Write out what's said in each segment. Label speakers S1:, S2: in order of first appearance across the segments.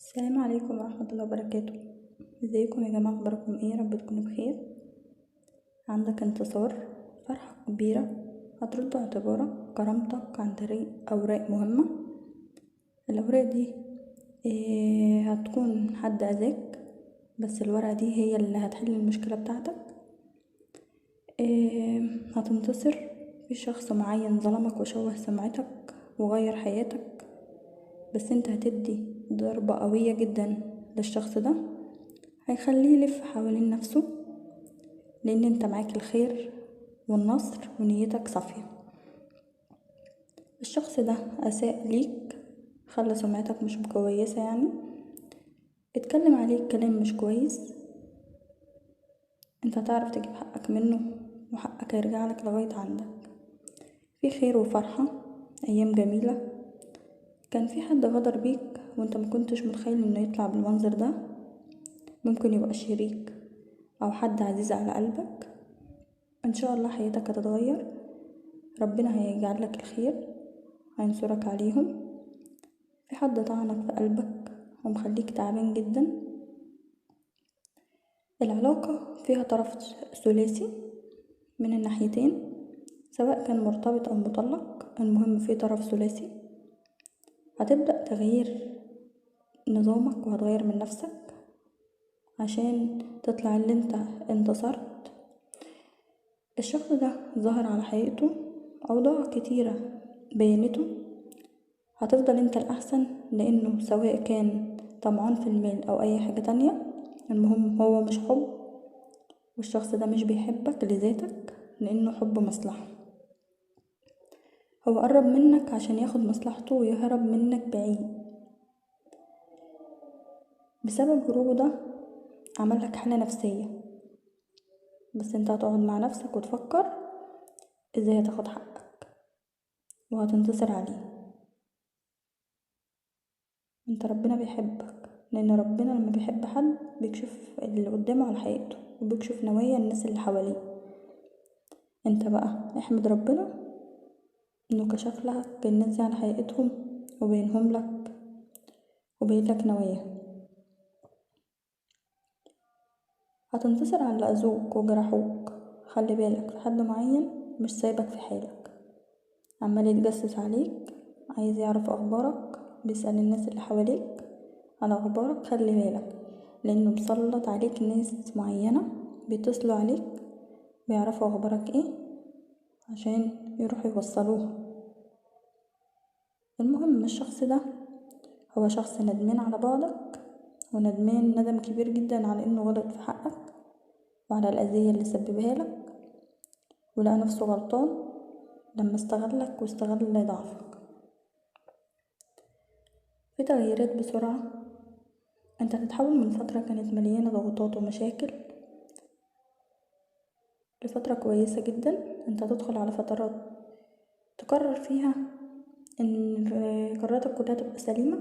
S1: السلام عليكم ورحمة الله وبركاته. ازيكم يا جماعة؟ اخباركم ايه؟ رب تكونوا بخير. عندك انتصار، فرحة كبيرة هترد اعتبارك كرامتك عن طريق اوراق مهمة. الاوراق دي هتكون حد اذاك، بس الورقة دي هي اللي هتحل المشكلة بتاعتك. هتنتصر في شخص معين ظلمك وشوه سمعتك وغير حياتك، بس انت هتدي ضربة قوية جدا للشخص ده، هيخليه يلف حوالين نفسه، لان انت معاك الخير والنصر ونيتك صافية. الشخص ده اساء ليك، خلى سمعتك مش كويسة، يعني اتكلم عليك كلام مش كويس، انت هتعرف تجيب حقك منه وحقك هيرجع لك لغاية عندك. في خير وفرحة، ايام جميلة. كان في حد غدر بيك وانت مكنتش متخيل انه يطلع بالمنظر ده، ممكن يبقى شريك او حد عزيز على قلبك. ان شاء الله حياتك هتتغير، ربنا هيجعل لك الخير، هينصرك عليهم. في حد طعنك في قلبك ومخليك تعبان جدا. العلاقة فيها طرف ثلاثي من الناحيتين، سواء كان مرتبط او مطلق، المهم في طرف ثلاثي. هتبدأ تغيير نظامك وهتغير من نفسك عشان تطلع اللي انت انتصرت. الشخص ده ظهر على حقيقته، اوضاع كتيرة بينته، هتفضل انت الاحسن، لانه سواء كان طمعان في المال او اي حاجة تانية، المهم هو مش حب، والشخص ده مش بيحبك لذاتك، لانه حب مصلحة. هو قرب منك عشان ياخد مصلحته ويهرب منك بعيد. بسبب هروبه ده عملك حالة نفسية، بس انت هتقعد مع نفسك وتفكر ازاي هتاخد حقك وهتنتصر عليه. انت ربنا بيحبك، لان ربنا لما بيحب حد بيكشف اللي قدامه على حقيقته وبيكشف نوايا الناس اللي حواليه. انت بقى احمد ربنا انه كشف لك الناس دي على حقيقتهم وبينهم لك وبين لك نوايا. هتنتصر على اللي اذوك وجرحوك. خلي بالك في حد معين مش سايبك في حالك، عمال يتجسس عليك، عايز يعرف اخبارك، بيسأل الناس اللي حواليك على اخبارك. خلي بالك لانه مسلط عليك ناس معينة بيتصلوا عليك بيعرفوا اخبارك ايه عشان يروحوا يوصلوها. المهم الشخص ده هو شخص ندمان على بعضك، وندمان ندم كبير جدا على انه غلط في حقك وعلى الاذية اللي سببها لك، ولقى نفسه غلطان لما استغلك واستغل ضعفك. في تغييرات بسرعة، انت هتتحول من فترة كانت مليانة ضغوطات ومشاكل لفترة كويسة جدا. انت هتدخل على فترات تقرر فيها ان قراراتك كلها تبقى سليمة،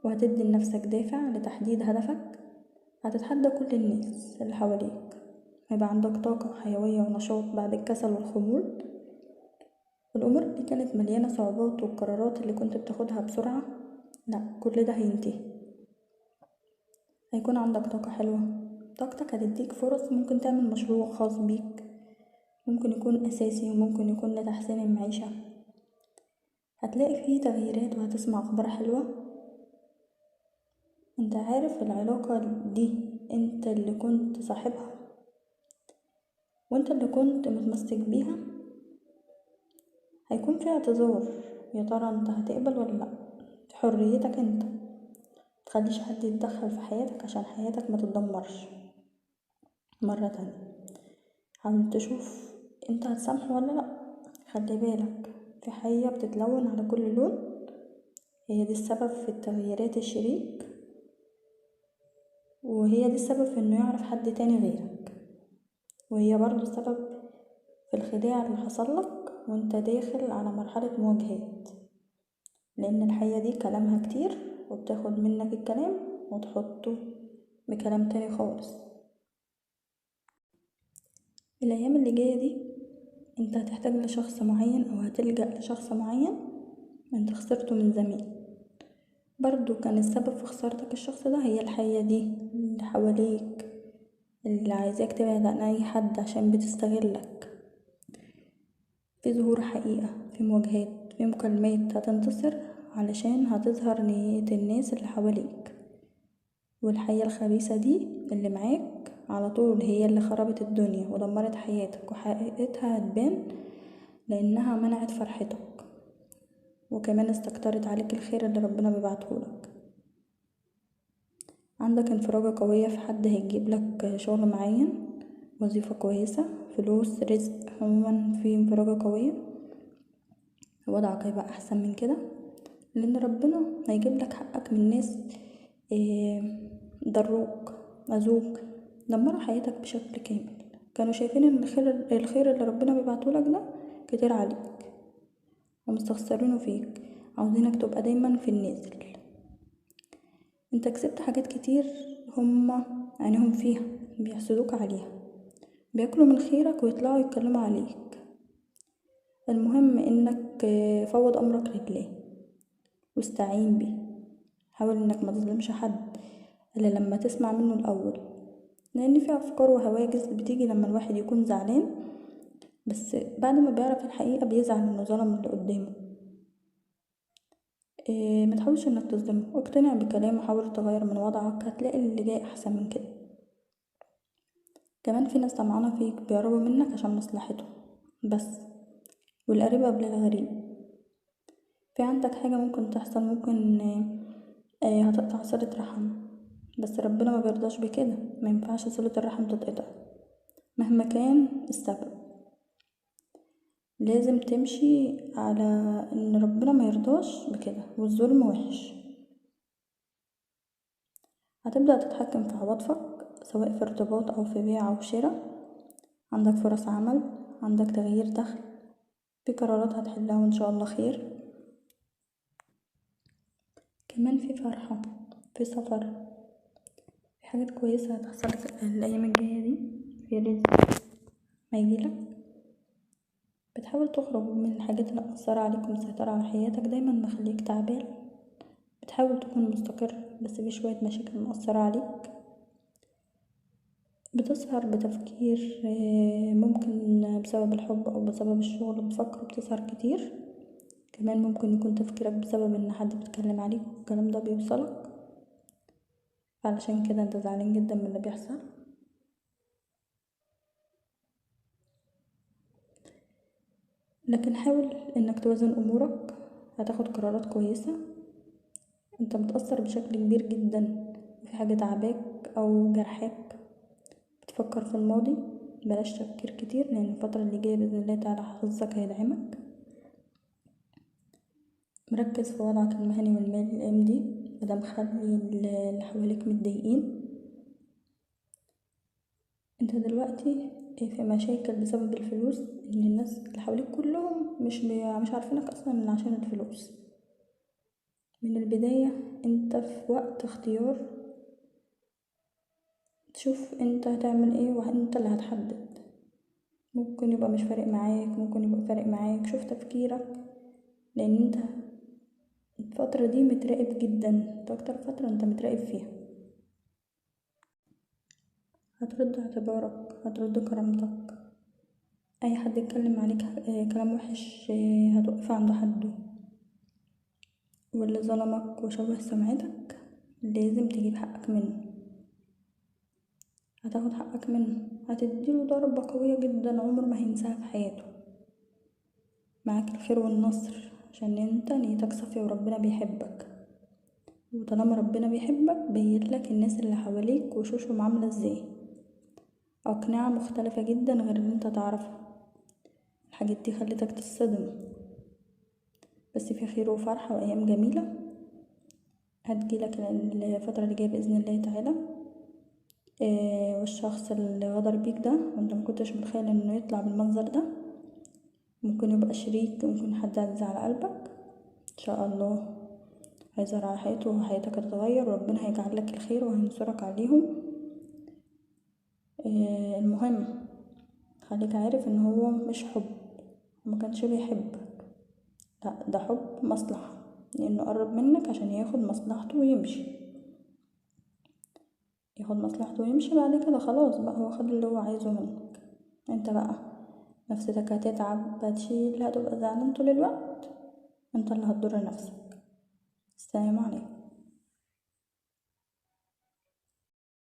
S1: وهتدي لنفسك دافع لتحديد هدفك. هتتحدى كل الناس اللي حواليك، هيبقى عندك طاقة وحيوية ونشاط بعد الكسل والخمول. والأمور اللي كانت مليانة صعوبات والقرارات اللي كنت بتاخدها بسرعة، لا، كل ده هينتهي. هيكون عندك طاقة حلوة، طاقتك هتديك فرص، ممكن تعمل مشروع خاص بيك، ممكن يكون أساسي وممكن يكون لتحسين المعيشة. هتلاقي فيه تغييرات وهتسمع أخبار حلوة. انت عارف العلاقة دي انت اللي كنت صاحبها وانت اللي كنت متمسك بيها. هيكون في اعتذار، يا ترى انت هتقبل ولا لا؟ حريتك انت، متخليش حد يتدخل في حياتك عشان حياتك ما تتدمرش مرة تانية. حاول تشوف انت هتسامحه ولا لا. خلي بالك في حقيقة بتتلون على كل لون، هي دي السبب في التغييرات الشريك، وهي دي السبب في انه يعرف حد تاني غيرك، وهي برضو السبب في الخداع اللي حصلك وانت داخل على مرحلة مواجهات، لان الحقيقة دي كلامها كتير وبتاخد منك الكلام وتحطه بكلام تاني خالص. الايام اللي جاية دي انت هتحتاج لشخص معين او هتلجأ لشخص معين انت خسرته من زمان، برضو كان السبب في خسارتك الشخص ده هي الحية دي اللي حواليك، اللي عايزاك تبعد عن اي حد عشان بتستغلك. في ظهور حقيقة، في مواجهات، في مكالمات هتنتصر علشان هتظهر نية الناس اللي حواليك. والحية الخبيثة دي اللي معاك على طول هي اللي خربت الدنيا ودمرت حياتك، وحقيقتها هتبان لانها منعت فرحتك، وكمان استكترت عليك الخير اللي ربنا بيبعتهولك. عندك انفراجة قوية في حد هيجيب لك شغل معين، وظيفة كويسة، فلوس، رزق، عموما في انفراجة قوية. وضعك هيبقى احسن من كده لان ربنا هيجيب لك حقك من ناس ضروك، اذوك، دمروا حياتك بشكل كامل. كانوا شايفين ان الخير اللي ربنا بيبعتهولك ده كتير عليك ومستخسرينه فيك، عاوزينك تبقى دايما في النازل. انت كسبت حاجات كتير هما عينيهم فيها، بيحسدوك عليها، بياكلوا من خيرك ويطلعوا يتكلموا عليك. المهم انك فوض امرك لله واستعين بيه. حاول انك ما تظلمش حد الا لما تسمع منه الاول، لان في افكار وهواجس بتيجي لما الواحد يكون زعلان، بس بعد ما بيعرف الحقيقة بيزعل انه ظلم اللي قدامه. ما تحاولش انك تظلمه، اقتنع بكلامه، حاول تغير من وضعك، هتلاقي اللي جاي احسن من كده. كمان في ناس طمعانة فيك، بيقربوا منك عشان مصلحتهم بس، والقريب قبل الغريب. في عندك حاجة ممكن تحصل، ممكن هتقطع صلة رحم، بس ربنا ما بيرضاش بكده. ما ينفعش صلة الرحم تتقطع مهما كان السبب. لازم تمشي على ان ربنا ما يرضاش بكده، والظلم وحش. هتبدأ تتحكم في عواطفك، سواء في ارتباط او في بيع او شراء. عندك فرص عمل، عندك تغيير دخل، في قرارات هتحلها وان شاء الله خير. كمان في فرحة، في سفر، في حاجات كويسة هتحصل الايام الجاية دي، في رزق ما يجيلك. بتحاول تخرج من الحاجات اللي مأثرة عليك ومسيطرة على حياتك، دايما مخليك تعبان. بتحاول تكون مستقر بس في شوية مشاكل مأثرة عليك. بتسهر بتفكير، ممكن بسبب الحب او بسبب الشغل بتفكر وبتسهر كتير. كمان ممكن يكون تفكيرك بسبب ان حد بيتكلم عليك والكلام ده بيوصلك، علشان كده انت زعلان جدا من اللي بيحصل. لكن حاول انك توازن امورك، هتاخد قرارات كويسة. انت متأثر بشكل كبير جدا في حاجة تعباك او جرحاك، بتفكر في الماضي. بلاش تفكير كتير لان الفترة اللي جاية بإذن الله تعالى حظك هيدعمك. مركز في وضعك المهني والمالي الايام دي، مده مخلي اللي حواليك متضايقين. انت دلوقتي في مشاكل بسبب الفلوس، ان الناس اللي حواليك كلهم مش عارفينك اصلا من عشان الفلوس. من البداية انت في وقت اختيار، تشوف انت هتعمل ايه وانت اللي هتحدد. ممكن يبقى مش فارق معاك، ممكن يبقى فارق معاك. شوف تفكيرك، لان انت الفترة دي متراقب جدا، انت اكتر فترة انت متراقب فيها. هترد اعتبارك، هترد كرامتك. اي حد يتكلم عليك كلام وحش هتوقف عنده حده. واللي ظلمك وشوه سمعتك لازم تجيب حقك منه. هتاخد حقك منه، هتديله ضربة قوية جدا عمره ما هينساها في حياته. معاك الخير والنصر عشان انت نيتك صافية وربنا بيحبك. وطالما ربنا بيحبك بينلك الناس اللي حواليك وشوشهم عاملة ازاي، أقنعة مختلفة جدا غير اللي انت تعرفها. الحاجات دي خلتك تصدم، بس في خير وفرحة وأيام جميلة هتجيلك الفترة اللي جاية بإذن الله تعالى. والشخص اللي غدر بيك ده وانت مكنتش متخيل انه يطلع بالمنظر ده، ممكن يبقى شريك، ممكن حد عزيز على قلبك. ان شاء الله هيظهر على حياته وحياتك هتتغير، وربنا هيجعل لك الخير وهينصرك عليهم. المهم خليك عارف ان هو مش حب، وما كانش بيحبك، لا ده حب مصلحة، لانه قرب منك عشان ياخد مصلحته ويمشي. بعد كده خلاص بقى هو خد اللي هو عايزه منك. انت بقى نفسيتك هتتعب، هتشيل، هتبقى زعلان طول الوقت، انت اللي هتضر نفسك. السلام عليكم.